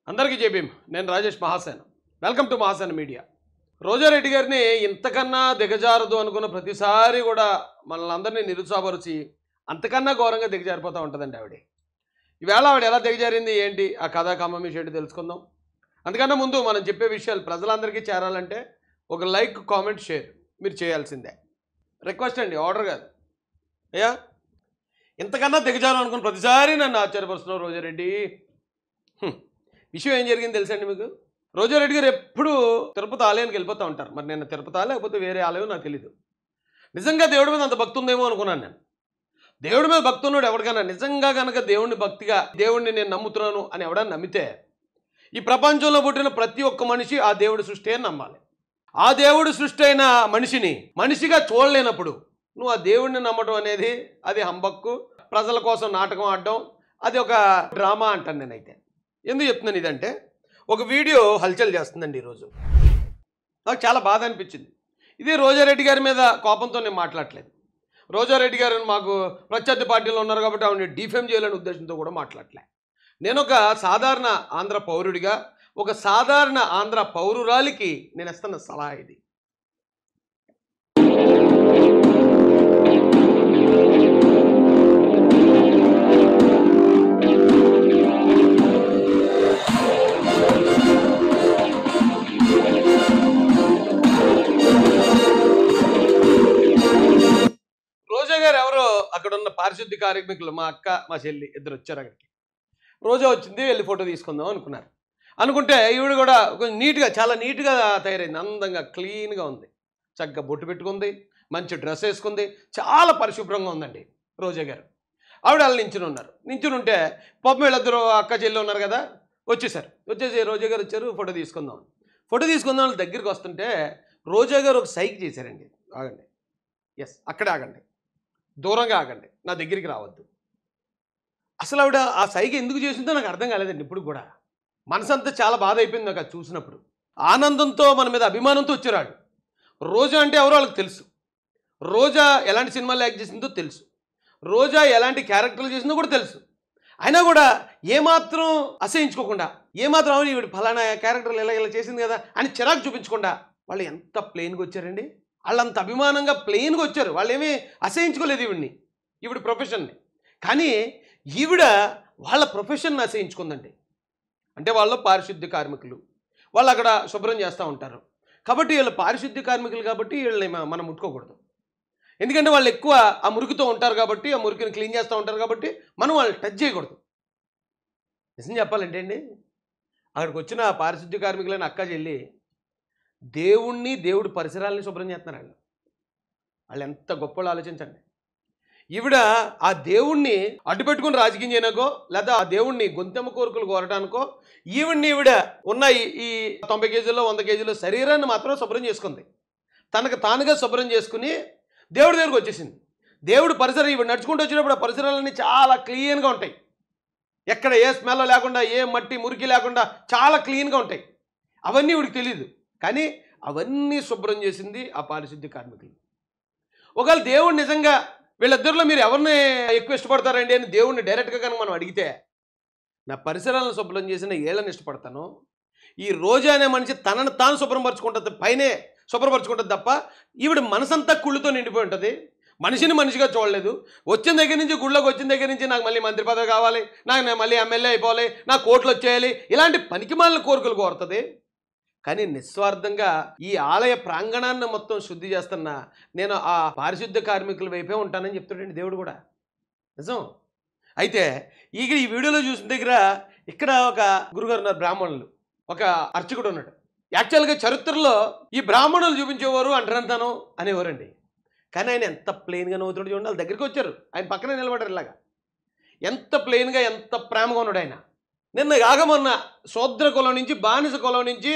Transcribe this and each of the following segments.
అందరికీ జై భీమ్. నేను Rajesh Mahasen. Welcome to Mahasen media. Roja Reddy గారిని ఇంతకన్నా దిగజారదు అనుకున్న ప్రతిసారి కూడా మనల్ని అందరినీ నిరుత్సాహపరిచి అంతకన్నా ఘోరంగా దిగజారిపోతూ ఉంటుందండి ఆవిడ. ఈవేళ ఆవిడ ఎలా దిగజారింది ఏంటి ఆ కథా కమ్మమిషి ఏంటి తెలుసుకుందాం. అందుకన్నా ముందు మనం చెప్పే విషయాలు ప్రజలందరికీ చేరాలంటే ఒక లైక్, కామెంట్, షేర్ మీరు చేయాల్సిందే. రిక్వెస్ట్ అండి, ఆర్డర్ కాదు. అయ్యా, ఇంతకన్నా దిగజారు అనుకున్న ప్రతిసారి నన్ను ఆశ్చర్యపరుస్తున్నావు రోజారెడ్డి. విషయం ఏం జరిగింది తెలుసండి మీకు? రోజారెడ్డి గారు ఎప్పుడు తిరుపతి ఆలయానికి వెళ్ళిపోతూ ఉంటారు. మరి నేను తిరుపతి ఆలయం లేకపోతే వేరే ఆలయం నాకు తెలీదు. నిజంగా దేవుడి మీద అంత భక్తి ఉందేమో అనుకున్నాను నేను. దేవుడి మీద భక్తి ఉన్నాడు ఎవరికైనా నిజంగా కనుక దేవుడిని భక్తిగా దేవుడిని నేను నమ్ముతున్నాను అని ఎవడన్నా నమ్మితే ఈ ప్రపంచంలో పుట్టిన ప్రతి ఒక్క మనిషి ఆ దేవుడి సృష్టి అని నమ్మాలి. ఆ దేవుడి సృష్టి అయిన మనిషిని మనిషిగా చూడలేనప్పుడు నువ్వు ఆ దేవుడిని నమ్మడం అనేది అది హంబక్కు, ప్రజల కోసం నాటకం ఆడడం, అది ఒక డ్రామా అంటాను నేనైతే. ఎందుకు చెప్తున్నాను ఇదంటే, ఒక వీడియో హల్చల్ చేస్తుందండి ఈరోజు. నాకు చాలా బాధ అనిపించింది. ఇది రోజారెడ్డి గారి మీద కోపంతో నేను మాట్లాడలేదు. రోజారెడ్డి గారు మాకు ప్రత్యర్థి పార్టీలో ఉన్నారు కాబట్టి ఆవిడని డిఫేమ్ చేయాలనే ఉద్దేశంతో కూడా మాట్లాడలే. నేను ఒక సాధారణ ఆంధ్ర పౌరుడిగా, ఒక సాధారణ ఆంధ్ర పౌరురాలికి నేను ఇస్తున్న సలహా ఇది. రోజా గారు ఎవరో అక్కడ ఉన్న పారిశుద్ధ్య కార్మికులు, మా అక్క మా చెల్లి ఇద్దరు వచ్చారు అక్కడికి. రోజా వచ్చింది, వెళ్ళి ఫోటో తీసుకుందాం అనుకున్నారు. అనుకుంటే ఈవిడ కూడా కొంచెం నీట్గా, చాలా నీట్గా తయారైంది, అందంగా క్లీన్గా ఉంది, చక్కగా బొట్టు పెట్టుకుంది, మంచి డ్రెస్ వేసుకుంది, చాలా పరిశుభ్రంగా ఉందండి రోజా గారు. ఆవిడ వాళ్ళు నించుని ఉన్నారు. నించుని ఉంటే పాపం వీళ్ళిద్దరు అక్క చెల్లి ఉన్నారు కదా, వచ్చేసి రోజా గారు వచ్చారు, ఫోటో తీసుకుందాం వాళ్ళ దగ్గరికి వస్తుంటే రోజా గారు ఒక సైక్ చేశారండి. ఆగండి, ఎస్ అక్కడే ఆగండి, దూరంగా ఆగండి, నా దగ్గరికి రావద్దు. అసలు ఆవిడ ఆ సైగ ఎందుకు చేసిందో నాకు అర్థం కాలేదండి. ఇప్పుడు కూడా మనసంతా చాలా బాధ అయిపోయింది నాకు అది చూసినప్పుడు. ఆనందంతో మన మీద అభిమానంతో వచ్చారు. రోజా అంటే ఎవరో వాళ్ళకి తెలుసు. రోజా ఎలాంటి సినిమాలు యాక్ట్ చేసిందో తెలుసు. రోజా ఎలాంటి క్యారెక్టర్లు చేసిందో కూడా తెలుసు. అయినా కూడా ఏమాత్రం అసహించుకోకుండా, ఏమాత్రం అవును ఈవిడ ఫలానా క్యారెక్టర్లు ఇలా చేసింది కదా అని చిరాకు చూపించకుండా వాళ్ళు ఎంత ప్లెయిన్గా వచ్చారండి. వాళ్ళంత అభిమానంగా ప్లెయిన్గా వచ్చారు. వాళ్ళు ఏమీ అసహించుకోలేదు ఈవిడ ప్రొఫెషన్ని. కానీ ఈవిడ వాళ్ళ ప్రొఫెషన్ని అసహించుకుందండి. అంటే వాళ్ళు పారిశుద్ధ్య కార్మికులు, వాళ్ళు అక్కడ శుభ్రం చేస్తూ ఉంటారు కాబట్టి వీళ్ళు పారిశుద్ధ్య కార్మికులు కాబట్టి వీళ్ళని మనం ముట్టుకోకూడదు. ఎందుకంటే వాళ్ళు ఎక్కువ ఆ మురికితో ఉంటారు కాబట్టి, ఆ మురికిని క్లీన్ చేస్తూ ఉంటారు కాబట్టి మనం వాళ్ళని టచ్ చేయకూడదు. నిజం చెప్పాలంటే అండి, అక్కడికి వచ్చిన పారిశుద్ధ్య కార్మికులైన అక్క చెల్లి దేవుణ్ణి, దేవుడి పరిసరాలని శుభ్రం చేస్తున్నారు. వాళ్ళు ఎంత గొప్పలు ఆలోచించండి. ఈవిడ ఆ దేవుణ్ణి అడ్డుపెట్టుకుని రాజకీయం చేయడానికో, లేదా ఆ దేవుణ్ణి గొంతెమ్మ కోరికలు కోరడానికో ఈవిడ ఉన్న ఈ 90 కేజీల్లో 100 కేజీల శరీరాన్ని మాత్రం శుభ్రం చేసుకుంది. తనకు తానుగా శుభ్రం చేసుకుని దేవుడి దగ్గరికి వచ్చేసింది. దేవుడి పరిసరం ఈవిడ నడుచుకుంటూ వచ్చినప్పుడు ఆ పరిసరాలన్నీ చాలా క్లీన్గా ఉంటాయి. ఎక్కడ ఏ స్మెల్ లేకుండా, ఏ మట్టి మురికి లేకుండా చాలా క్లీన్గా ఉంటాయి. అవన్నీ ఈవిడికి తెలియదు, కానీ అవన్నీ శుభ్రం చేసింది ఆ పారిశుద్ధ్య కార్మికులు. ఒకవేళ దేవుడు నిజంగా వీళ్ళిద్దరిలో మీరు ఎవరిని ఎక్కువ ఇష్టపడతారండి అని దేవుడిని డైరెక్ట్గా కనుక మనం అడిగితే, నా పరిసరాలను శుభ్రం చేసిన ఏళ్ళని ఇష్టపడతాను. ఈ రోజా అనే మనిషి తనను తాను శుభ్రపరచుకుంటుంది, పైనే శుభ్రపరచుకుంటుంది తప్ప ఈవిడ మనసంతా కుళ్ళుతో నిండిపోయి ఉంటుంది. మనిషిని మనిషిగా చూడలేదు. వచ్చిన దగ్గర నుంచి, గుళ్ళోకి వచ్చిన దగ్గర నుంచి నాకు మళ్ళీ మంత్రి పదవి కావాలి, నాకు మళ్ళీ ఎమ్మెల్యే అయిపోవాలి, నాకు కోట్లు వచ్చేయాలి, ఇలాంటి పనికిమాలిన కోరికలు కోరుతుంది. కానీ నిస్వార్థంగా ఈ ఆలయ ప్రాంగణాన్ని మొత్తం శుద్ధి చేస్తున్నా నేను ఆ పారిశుద్ధ్య కార్మికుల వైపే ఉంటానని చెప్తాడండి దేవుడు కూడా. నిజం. అయితే ఈ వీడియోలో చూసిన దగ్గర ఇక్కడ ఒక గురుగారు ఉన్నారు, బ్రాహ్మణులు, ఒక అర్చకుడు ఉన్నాడు. యాక్చువల్గా చరిత్రలో ఈ బ్రాహ్మణులు చూపించేవారు అంటరంతాను అనేవారండి. కానీ ఆయన ఎంత ప్లెయిన్గా నవ్వుతాడు చూడండి. వాళ్ళ దగ్గరికి వచ్చారు, ఆయన పక్కనే నిలబడ్డారు ఇలాగా. ఎంత ప్లెయిన్గా, ఎంత ప్రేమగా ఉన్నాడు ఆయన. నిన్న కాగమన్న శూద్ర కులం నుంచి, బానిస కులం నుంచి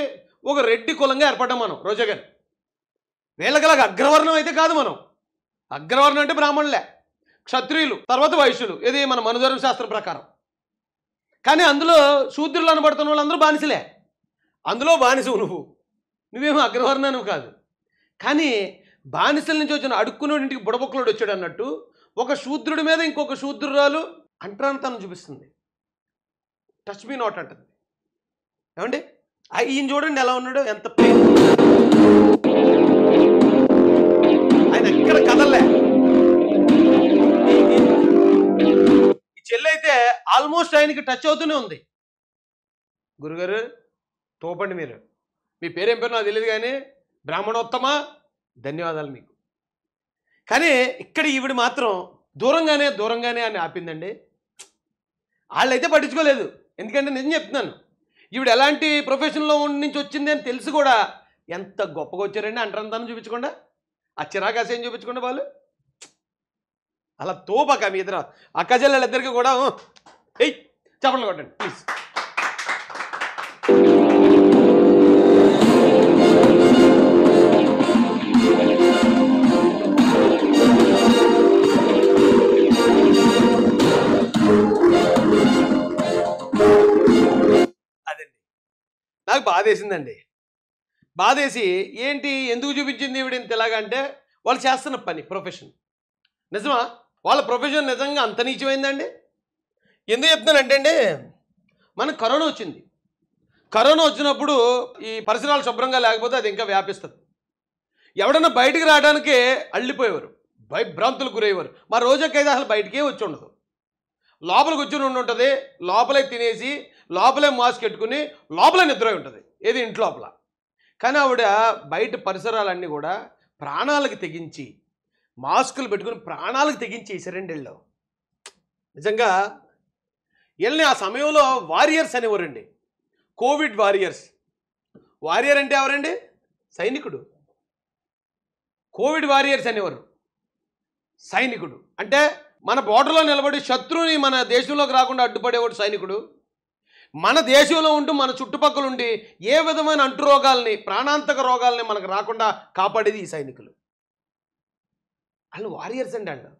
ఒక రెడ్డి కులంగా ఏర్పడ్డాం మనం. రోజా గారు వీళ్ళకలాగా అగ్రవర్ణం అయితే కాదు మనం. అగ్రవర్ణం అంటే బ్రాహ్మణులే, క్షత్రియులు, తర్వాత వైశ్యులు, ఇది మన మనుధర్మ శాస్త్రం ప్రకారం. కానీ అందులో శూద్రులు అనబడుతున్న వాళ్ళు అందరూ బానిసలే. అందులో బానిసవు నువ్వేమో అగ్రవర్ణాను కాదు. కానీ బానిసల నుంచి వచ్చిన అడుక్కునేటికి బుడబొక్కలోడు వచ్చాడు అన్నట్టు ఒక శూద్రుడి మీద ఇంకొక శూద్రురాలు అంటరానితనం చూపిస్తుంది. టచ్ మీ నాట్ అంటుంది. ఏమండి ఈయన చూడండి ఎలా ఉన్నాడు, ఎంత ప్లేన్, ఆయన ఎక్కడ కదలలే. ఈ చెల్లి అయితే ఆల్మోస్ట్ ఆయనకి టచ్ అవుతూనే ఉంది. గురుగారు తోపండి, మీరు మీ పేరేం పేరు నాకు తెలియదు కానీ బ్రాహ్మణోత్తమ, ధన్యవాదాలు మీకు. కానీ ఇక్కడ ఈవిడ మాత్రం దూరంగానే అని ఆపిందండి. వాళ్ళైతే పట్టించుకోలేదు. ఎందుకంటే నిజం చెప్తున్నాను, ఈవిడ ఎలాంటి ప్రొఫెషన్లో నుంచి వచ్చింది అని తెలిసి కూడా ఎంత గొప్పగా వచ్చారండి. అంటరంతానం చూపించకుండా, ఆ చిరాకాశయం చూపించకుండా వాళ్ళు అలా తోపక మీ ఇద్దరు అక్క చెల్లెళ్ళిద్దరికి కూడా ఏయ్ చెప్పండి కొట్టండి ప్లీజ్. అదండి నాకు బాధేసిందండి. బాధేసి ఏంటి ఎందుకు చూపించింది ఈవిడ ఇంత ఎలాగంటే వాళ్ళు చేస్తున్న పని ప్రొఫెషన్ నిజమా, వాళ్ళ ప్రొఫెషన్ నిజంగా అంత నీచమైందండి. ఎందుకు చెప్తున్నానంటే అండి, మనకు కరోనా వచ్చింది. కరోనా వచ్చినప్పుడు ఈ పరిసరాలు శుభ్రంగా లేకపోతే అది ఇంకా వ్యాపిస్తుంది. ఎవడన్నా బయటికి రావడానికి అల్లిపోయేవారు, భయభ్రాంతులకు గురయ్యేవారు. మా రోజుకైతే అసలు బయటికే వచ్చి ఉండదు, లోపల కూర్చొని ఉంటుంది, లోపలే తినేసి లోపలే మాస్క్ పెట్టుకుని లోపలే నిద్ర ఉంటుంది, ఏది ఇంటి లోపల. కానీ ఆవిడ బయట పరిసరాలన్నీ కూడా ప్రాణాలకు తెగించి మాస్కులు పెట్టుకుని ప్రాణాలకు తెగించి వేసారండి వీళ్ళు. నిజంగా వీళ్ళని ఆ సమయంలో వారియర్స్ అనేవారండి, కోవిడ్ వారియర్స్. వారియర్ అంటే ఎవరండి? సైనికుడు. కోవిడ్ వారియర్స్ అనేవారు సైనికుడు. అంటే మన బోర్డర్లో నిలబడి శత్రువుని మన దేశంలోకి రాకుండా అడ్డుపడేవాడు సైనికుడు. మన దేశంలో ఉంటూ మన చుట్టుపక్కల ఉండి ఏ విధమైన అంటు రోగాల్ని, ప్రాణాంతక రోగాల్ని మనకు రాకుండా కాపాడేది ఈ సైనికులు. వాళ్ళు వారియర్స్ అండి.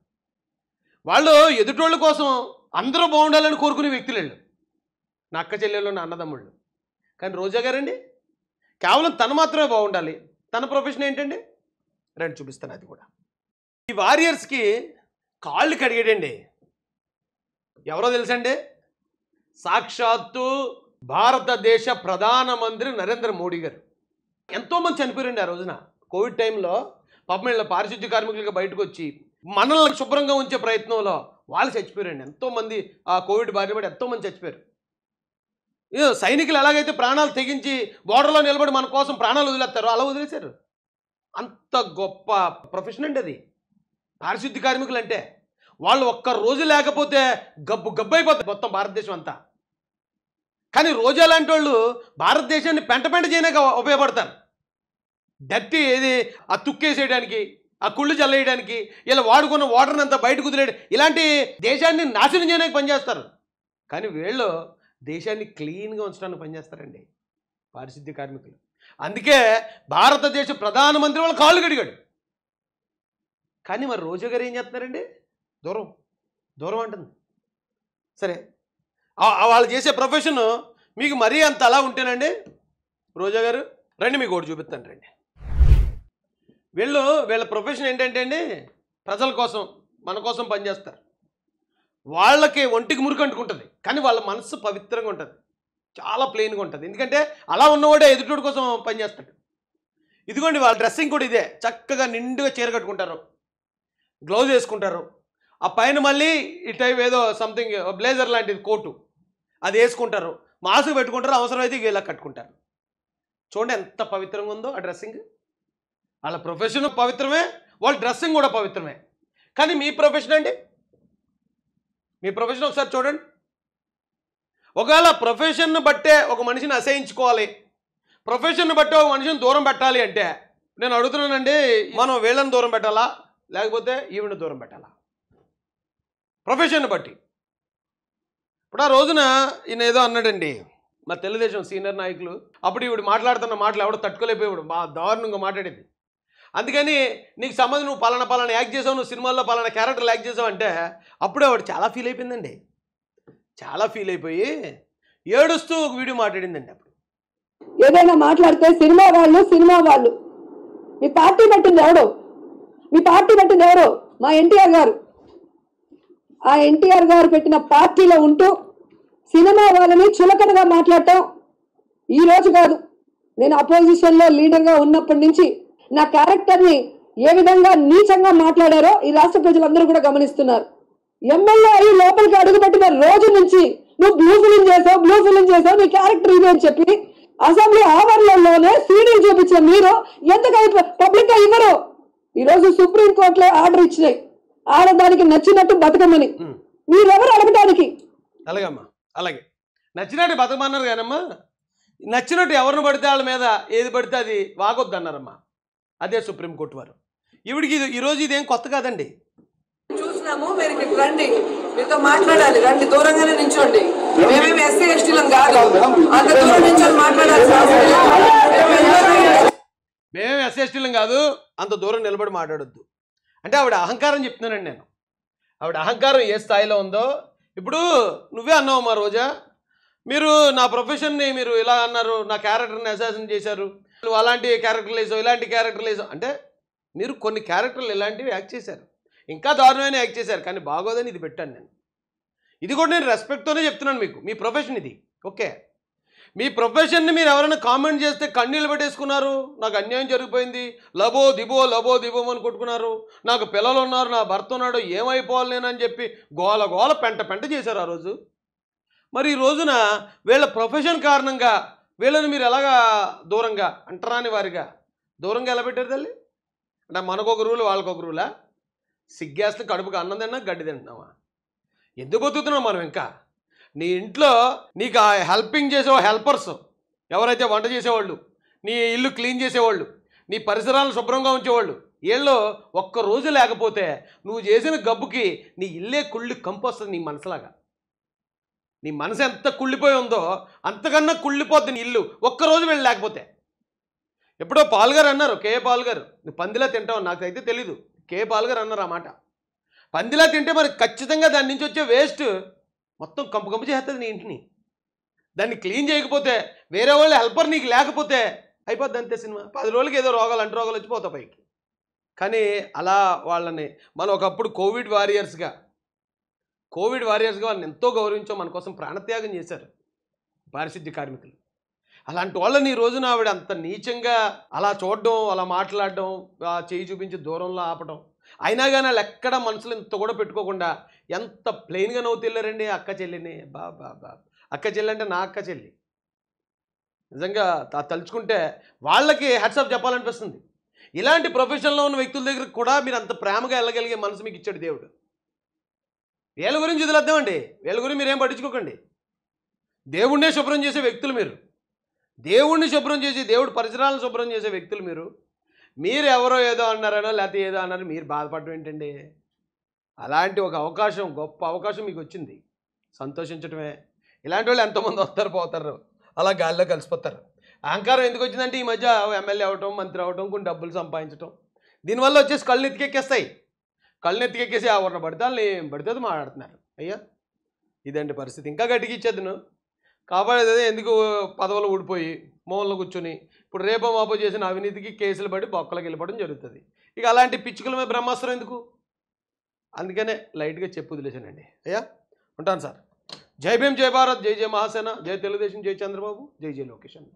వాళ్ళు ఎదుటోళ్ళ కోసం అందరూ బాగుండాలని కోరుకునే వ్యక్తులు వీళ్ళు, నా అక్క చెల్లెళ్ళు, నా అన్నదమ్ముళ్ళు. కానీ రోజా గారండి కేవలం తను మాత్రమే బాగుండాలి. తన ప్రొఫెషన్ ఏంటండి? రండి చూపిస్తాను అది కూడా. ఈ వారియర్స్కి కాళ్ళు కడిగాడండి ఎవరో తెలుసండి? సాక్షాత్తు భారతదేశ ప్రధానమంత్రి నరేంద్ర మోడీ గారు. ఎంతోమంది చనిపోయారండి ఆ రోజున కోవిడ్ టైంలో. పాపం వీళ్ళ పారిశుద్ధ్య కార్మికులుగా బయటకు వచ్చి మనల్ని శుభ్రంగా ఉంచే ప్రయత్నంలో వాళ్ళు చచ్చిపోయారండి. ఎంతోమంది ఆ కోవిడ్ బారిన పడి ఎంతోమంది చచ్చిపోయారు. సైనికులు ఎలాగైతే ప్రాణాలు తెగించి బోర్డర్లో నిలబడి మన కోసం ప్రాణాలు వదిలేస్తారో అలా వదిలేశారు. అంత గొప్ప ప్రొఫెషన్ అండి అది పారిశుద్ధ్య కార్మికులు అంటే. వాళ్ళు ఒక్క రోజు లేకపోతే గబ్బు అయిపోతుంది మొత్తం భారతదేశం అంతా. కానీ రోజా లాంటి వాళ్ళు భారతదేశాన్ని పెంట చేయడానికి ఉపయోగపడతారు. డర్టీ ఏది ఆ తుక్కేసేయడానికి, ఆ కుళ్ళు చల్లేయడానికి, ఇలా వాడుకున్న వాటర్ని అంతా బయటకు వదిలేయడం, ఇలాంటి దేశాన్ని నాశనం చేయడానికి పనిచేస్తారు. కానీ వీళ్ళు దేశాన్ని క్లీన్గా ఉంచడానికి పనిచేస్తారండి పారిశుద్ధ్య కార్మికులు. అందుకే భారతదేశ ప్రధానమంత్రి వాళ్ళ కాళ్ళు కడిగాడు. కానీ మరి రోజా గారు ఏం చేస్తున్నారండి? దూరం అంటుంది. సరే వాళ్ళు చేసే ప్రొఫెషన్ మీకు మరీ అంత అలా ఉంటేనండి, రోజా గారు రండి మీకు ఒకటి చూపిస్తాను రండి. వీళ్ళ ప్రొఫెషన్ ఏంటంటే అండి, ప్రజల కోసం మన కోసం పనిచేస్తారు. వాళ్ళకి ఒంటికి మురికి అంటుకుంటుంది, కానీ వాళ్ళ మనసు పవిత్రంగా ఉంటుంది, చాలా ప్లెయిన్గా ఉంటుంది. ఎందుకంటే అలా ఉన్నవాడే ఎదుటోడి కోసం పనిచేస్తాడు. ఇదిగోండి వాళ్ళ డ్రెస్సింగ్ కూడా ఇదే, చక్కగా నిండుగా చీర కట్టుకుంటారు, గ్లౌజ్ వేసుకుంటారు, ఆ పైన మళ్ళీ ఈ టైప్ ఏదో సంథింగ్ బ్లేజర్ లాంటిది కోటు అది వేసుకుంటారు, మాస్క్ పెట్టుకుంటారు, అవసరమైతే ఇలా కట్టుకుంటారు. చూడండి ఎంత పవిత్రంగా ఉందో ఆ డ్రెస్సింగ్. వాళ్ళ ప్రొఫెషన్ పవిత్రమే, వాళ్ళ డ్రెస్సింగ్ కూడా పవిత్రమే. కానీ మీ ప్రొఫెషన్ అండి, మీ ప్రొఫెషన్ ఒకసారి చూడండి. ఒకవేళ ప్రొఫెషన్ను బట్టే ఒక మనిషిని అసహించుకోవాలి, ప్రొఫెషన్ను బట్టే ఒక మనిషిని దూరం పెట్టాలి అంటే నేను అడుగుతున్నానండి, మనం వీళ్ళని దూరం పెట్టాలా లేకపోతే ఈవిని దూరం పెట్టాలా? ప్రొఫెషన్ను బట్టి. ఇప్పుడు ఆ రోజున ఈయన ఏదో అన్నాడండి, మా తెలుగుదేశం సీనియర్ నాయకులు. అప్పుడు ఈవిడ మాట్లాడుతున్న మాటలు ఎవడో తట్టుకోలేకపోయాడు, మా దారుణంగా మాట్లాడేది. అందుకని నీకు సంబంధం, నువ్వు పలానా యాక్ట్ చేసావు, నువ్వు సినిమాల్లో పలానా క్యారెక్టర్లు యాక్ట్ చేసావు అంటే అప్పుడే వాడు చాలా ఫీల్ అయిపోయిందండి. చాలా ఫీల్ అయిపోయి ఏడుస్తూ ఒక వీడియో మాట్లాడిందండి. అప్పుడు ఏదైనా మాట్లాడితే సినిమా వాళ్ళు మీ పార్టీ పెట్టింది ఎవరో మా ఎన్టీఆర్ గారు. ఆ ఎన్టీఆర్ గారు పెట్టిన పార్టీలో ఉంటూ సినిమా వాళ్ళని చులకనగా మాట్లాడటం, ఈ రోజు కాదు, నేను అపోజిషన్లో లీడర్గా ఉన్నప్పటి నుంచి నా క్యారెక్టర్ని ఏ విధంగా నీచంగా మాట్లాడారో ఈ రాష్ట్ర ప్రజలందరూ కూడా గమనిస్తున్నారు. ఎమ్మెల్యే అయ్యి లోపలికి అడుగుపెట్టిన రోజు నుంచి నువ్వు బ్లూ ఫిలిం చేసావు నీ క్యారెక్టర్ ఇది అని చెప్పి అసెంబ్లీ ఆవరణలోనే సీడీలు చూపించిన మీరు ఎందుకు పబ్లిక్ గా ఇవ్వరు? ఈరోజు సుప్రీంకోర్టులో ఆర్డర్ ఇచ్చినాయి ఆడదానికి నచ్చినట్టు బతకమని. మీరెవరు అడగటానికి? అలాగమ్మా, అలాగే నచ్చినట్టు బతకమన్నారు కానమ్మా, నచ్చినట్టు ఎవరిని పడితే వాళ్ళ మీద ఏది పడితే అది వాగొద్దు అన్నారమ్మా. అదే సుప్రీంకోర్టు వారు. ఈవిడికి ఈరోజు ఇదేం కొత్త కాదండి. చూసినాము, మీరు ఇక్కడ రండి, మీతో మాట్లాడాలి, రండి, దూరంగానే నించోండి. మేమేమి ఎస్సీ ఎస్టీలం కాదు, అంత దూరం నించొని మాట్లాడాల్సిన మేమేమి ఎస్సీ ఎస్టీలం కాదు, అంత దూరం నిలబడి మాట్లాడొద్దు అంటే ఆవిడ అహంకారం చెప్తున్నానండి నేను. ఆవిడ అహంకారం ఏ స్థాయిలో ఉందో ఇప్పుడు నువ్వే అన్నావు మా రోజా, మీరు నా ప్రొఫెషన్ని మీరు ఇలా అన్నారు, నా క్యారెక్టర్ని అసాసిన్ చేశారు, నువ్వు అలాంటి క్యారెక్టర్లు వేసావు, ఇలాంటి క్యారెక్టర్లు వేసావు అంటే మీరు కొన్ని క్యారెక్టర్లు ఇలాంటివి యాక్ట్ చేశారు, ఇంకా దారుణమైన యాక్ట్ చేశారు, కానీ బాగోదని ఇది పెట్టాను నేను. ఇది కూడా నేను రెస్పెక్ట్తోనే చెప్తున్నాను మీకు. మీ ప్రొఫెషన్ ఇది, ఓకే. మీ ప్రొఫెషన్ని మీరు ఎవరైనా కామెంట్ చేస్తే కన్నీళ్ళు పెట్టేసుకున్నారు, నాకు అన్యాయం జరిగిపోయింది, లబో దిబో అని కొట్టుకున్నారు, నాకు పిల్లలు ఉన్నారు, నా భర్త ఉన్నాడు, ఏమైపోవాలి నేనని చెప్పి గోల గోల పెంట చేశారు ఆ రోజు. మరి ఈ రోజున వీళ్ళ ప్రొఫెషన్ కారణంగా వీళ్ళని మీరు ఎలాగా దూరంగా అంటరాని వారిగా దూరంగా ఎలా పెట్టారు తల్లి? అంటే మనకొక రూలు వాళ్ళకొక రూలా? సిగ్గేస్తే కడుపుకి అన్నం తిన్నా గడ్డి తింటున్నావా? ఎందుకు బతుకుతున్నావు మనం? ఇంకా నీ ఇంట్లో నీకు ఆ హెల్పింగ్ చేసే హెల్పర్స్ ఎవరైతే వంట చేసేవాళ్ళు, నీ ఇల్లు క్లీన్ చేసేవాళ్ళు, నీ పరిసరాలను శుభ్రంగా ఉంచేవాళ్ళు, వీళ్ళు ఒక్కరోజు లేకపోతే నువ్వు చేసిన గబ్బుకి నీ ఇల్లే కుళ్ళి కంపొస్తుంది. నీ మనసులాగా నీ మనసు ఎంత కుళ్ళిపోయి ఉందో అంతకన్నా కుళ్ళిపోద్ది నీ ఇల్లు ఒక్కరోజు వీళ్ళు లేకపోతే. ఎప్పుడో పాల్ గారు అన్నారు, కే పాల్ గారు, నువ్వు పందిలా తింటావు, నాకు అయితే తెలీదు, కే పాల్ గారు అన్నారు ఆ మాట. పందిలా తింటే మరి ఖచ్చితంగా దాని నుంచి వచ్చే వేస్ట్ మొత్తం కంపు చేస్తుంది నీ ఇంటిని. దాన్ని క్లీన్ చేయకపోతే, వేరే వాళ్ళు హెల్పర్ నీకు లేకపోతే అయిపోద్ది అంతే సినిమా. 10 రోజులకి ఏదో రోగాలు అంటు రోగాలు వచ్చిపోతాయి పైకి. కానీ అలా వాళ్ళని మనం ఒకప్పుడు కోవిడ్ వారియర్స్గా వాళ్ళని ఎంతో గౌరవించాం, మన కోసం ప్రాణత్యాగం చేశారు పారిశుద్ధ్య కార్మికులు. అలాంటి వాళ్ళని ఈ రోజున ఆవిడ అంత నీచంగా అలా చూడడం, అలా మాట్లాడడం, చేయి చూపించి దూరంలో ఆపడం, అయినా కానీ వాళ్ళు ఎక్కడ మనసులో ఇంత కూడా పెట్టుకోకుండా ఎంత ప్లెయిన్గా నవ్వుతెళ్ళారండి అక్క చెల్లిని. బా అక్క చెల్లి అంటే నా అక్క చెల్లి. నిజంగా తలుచుకుంటే వాళ్ళకి హ్యాట్సాప్ చెప్పాలనిపిస్తుంది. ఇలాంటి ప్రొఫెషన్లో ఉన్న వ్యక్తుల దగ్గర కూడా మీరు అంత ప్రేమగా వెళ్ళగలిగే మనసు మీకు ఇచ్చాడు దేవుడు. వీళ్ళ గురించి వదిలేద్దామండి, వీళ్ళ గురించి మీరేం పట్టించుకోకండి. దేవుణ్ణే శుభ్రం చేసే వ్యక్తులు మీరు, దేవుణ్ణి శుభ్రం చేసి దేవుడి పరిసరాలను శుభ్రం చేసే వ్యక్తులు మీరు ఎవరో ఏదో అన్నారనో లేకపోతే ఏదో అన్నారు మీరు బాధపడడం ఏంటండి? అలాంటి ఒక అవకాశం, గొప్ప అవకాశం మీకు వచ్చింది, సంతోషించడమే. ఇలాంటి వాళ్ళు ఎంతోమంది వస్తారు పోతారు, అలా గాలిలో కలిసిపోతారు. అహంకారం ఎందుకు వచ్చిందంటే ఈ మధ్య ఎమ్మెల్యే అవటం, మంత్రి అవటం, కొన్ని డబ్బులు సంపాదించడం, దీనివల్ల వచ్చేసి కళ్ళు ఎత్తికెక్కేస్తాయి. కళ్ళు ఎత్తికెక్కేసి ఎవరిని పడితే వాళ్ళని ఏం పడితే అది మాట్లాడుతున్నారు. అయ్యా ఇదండి పరిస్థితి. ఇంకా గట్టికి ఇచ్చేది నువ్వు కాపాడేదే ఎందుకు పదవులు ఊడిపోయి మూలలో కూర్చొని ఇప్పుడు రేపో మాపో చేసిన అవినీతికి కేసులు పడి బొక్కలకు వెళ్ళిపోవడం జరుగుతుంది. ఇక అలాంటి పిచ్చుకల మీద బ్రహ్మాస్త్రం ఎందుకు? అందుకనే లైట్గా చెప్పు వదిలేసానండి. అయ్యా ఉంటాను సార్. జై భీమ్, జై భారత్, జై జై మహాసేన, జై తెలుగుదేశం, జై చంద్రబాబు, జై జై లోకేష్ అన్న.